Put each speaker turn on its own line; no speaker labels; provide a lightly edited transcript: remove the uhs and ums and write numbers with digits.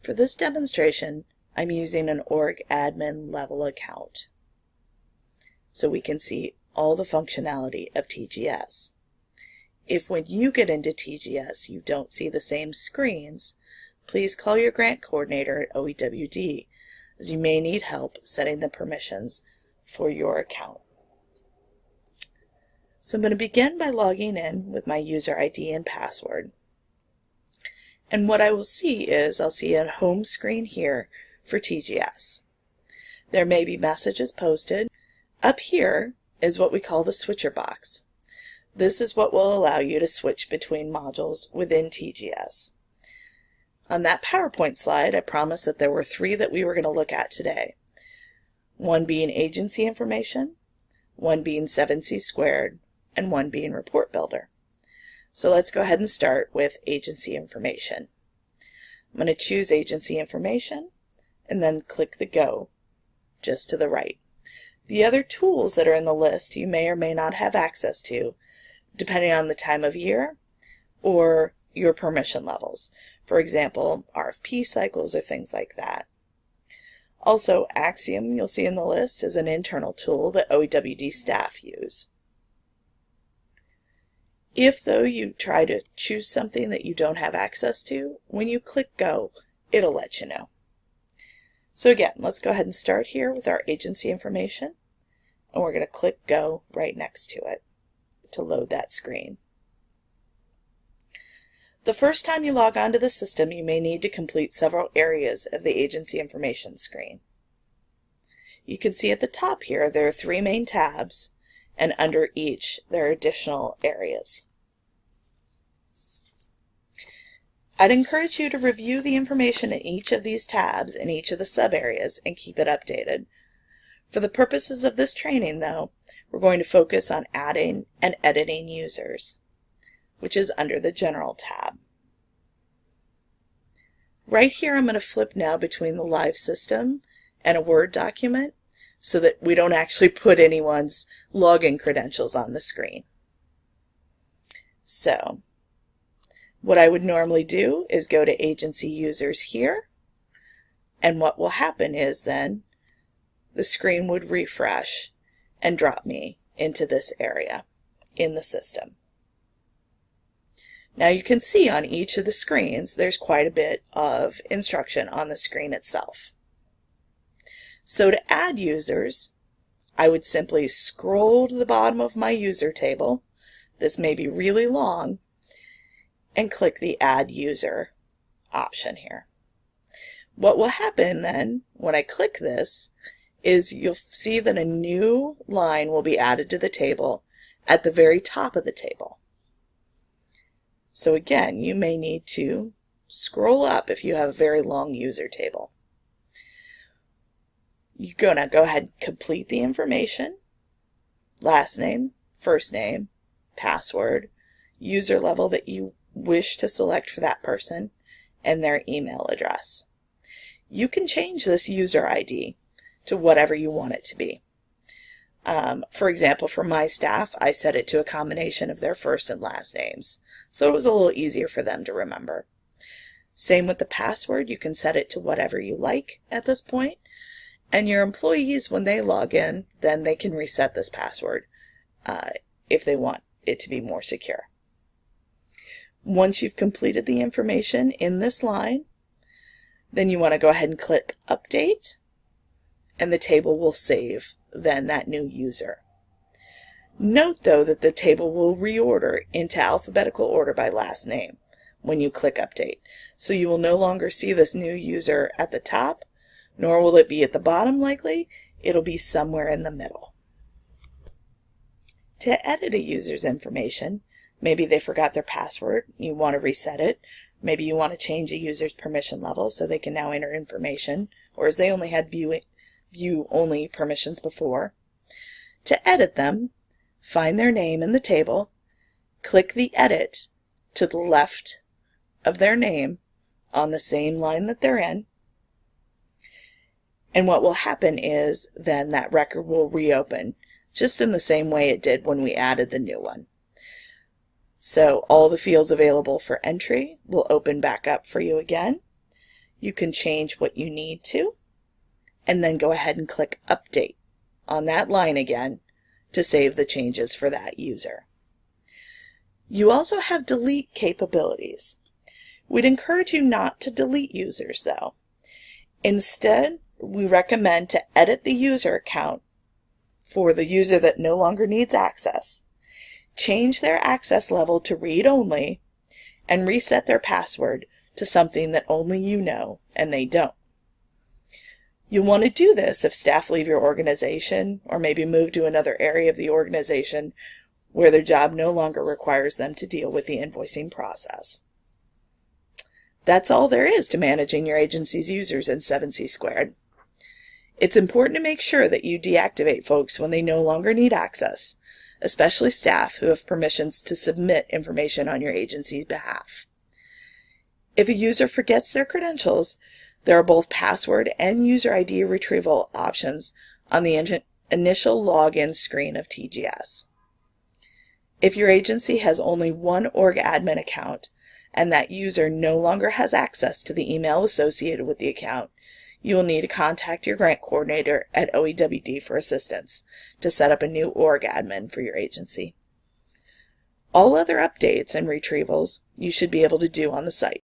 For this demonstration, I'm using an org admin level account so we can see all the functionality of TGS. If when you get into TGS you don't see the same screens, please call your grant coordinator at OEWD, as you may need help setting the permissions for your account. So I'm going to begin by logging in with my user ID and password. And what I will see is I'll see a home screen here for TGS. There may be messages posted. Up here is what we call the switcher box. This is what will allow you to switch between modules within TGS. On that PowerPoint slide, I promised that there were 3 that we were going to look at today. One being agency information, one being 7C squared, and one being report builder. So let's go ahead and start with agency information. I'm going to choose agency information and then click the Go just to the right. The other tools that are in the list you may or may not have access to, depending on the time of year or your permission levels. For example, RFP cycles or things like that. Also, Axiom, you'll see in the list, is an internal tool that OEWD staff use. If, though, you try to choose something that you don't have access to, when you click Go, it'll let you know. So again, let's go ahead and start here with our agency information, and we're going to click Go right next to it to load that screen. The first time you log onto the system, you may need to complete several areas of the agency information screen. You can see at the top here there are 3 main tabs, and under each there are additional areas. I'd encourage you to review the information in each of these tabs and each of the sub areas and keep it updated. For the purposes of this training, though, we're going to focus on adding and editing users, which is under the General tab. Right here I'm going to flip now between the live system and a Word document so that we don't actually put anyone's login credentials on the screen. So, what I would normally do is go to Agency Users here, and what will happen is then the screen would refresh and drop me into this area in the system. Now you can see on each of the screens there's quite a bit of instruction on the screen itself. So to add users, I would simply scroll to the bottom of my user table, this may be really long, and click the Add User option here. What will happen then when I click this is you'll see that a new line will be added to the table at the very top of the table. So again, you may need to scroll up if you have a very long user table. You're going to go ahead and complete the information, last name, first name, password, user level that you wish to select for that person, and their email address. You can change this user ID to whatever you want it to be. For example, for my staff, I set it to a combination of their first and last names, so it was a little easier for them to remember. Same with the password, you can set it to whatever you like at this point, and your employees, when they log in, then they can reset this password if they want it to be more secure. Once you've completed the information in this line, then you want to go ahead and click Update, and the table will save then that new user. Note though that the table will reorder into alphabetical order by last name when you click Update. So you will no longer see this new user at the top, nor will it be at the bottom likely, it'll be somewhere in the middle. To edit a user's information, maybe they forgot their password, you want to reset it, maybe you want to change a user's permission level so they can now enter information, or as they only had view-only permissions before. To edit them, find their name in the table, click the Edit to the left of their name on the same line that they're in, and what will happen is then that record will reopen just in the same way it did when we added the new one. So all the fields available for entry will open back up for you again. you can change what you need to, and then go ahead and click Update on that line again to save the changes for that user. You also have delete capabilities. We'd encourage you not to delete users though. Instead, we recommend to edit the user account for the user that no longer needs access, change their access level to read-only, and reset their password to something that only you know and they don't. You'll want to do this if staff leave your organization or maybe move to another area of the organization where their job no longer requires them to deal with the invoicing process. That's all there is to managing your agency's users in 7C². It's important to make sure that you deactivate folks when they no longer need access, especially staff who have permissions to submit information on your agency's behalf. If a user forgets their credentials, there are both password and user ID retrieval options on the initial login screen of TGS. If your agency has only one org admin account and that user no longer has access to the email associated with the account, you will need to contact your grant coordinator at OEWD for assistance to set up a new org admin for your agency. All other updates and retrievals you should be able to do on the site.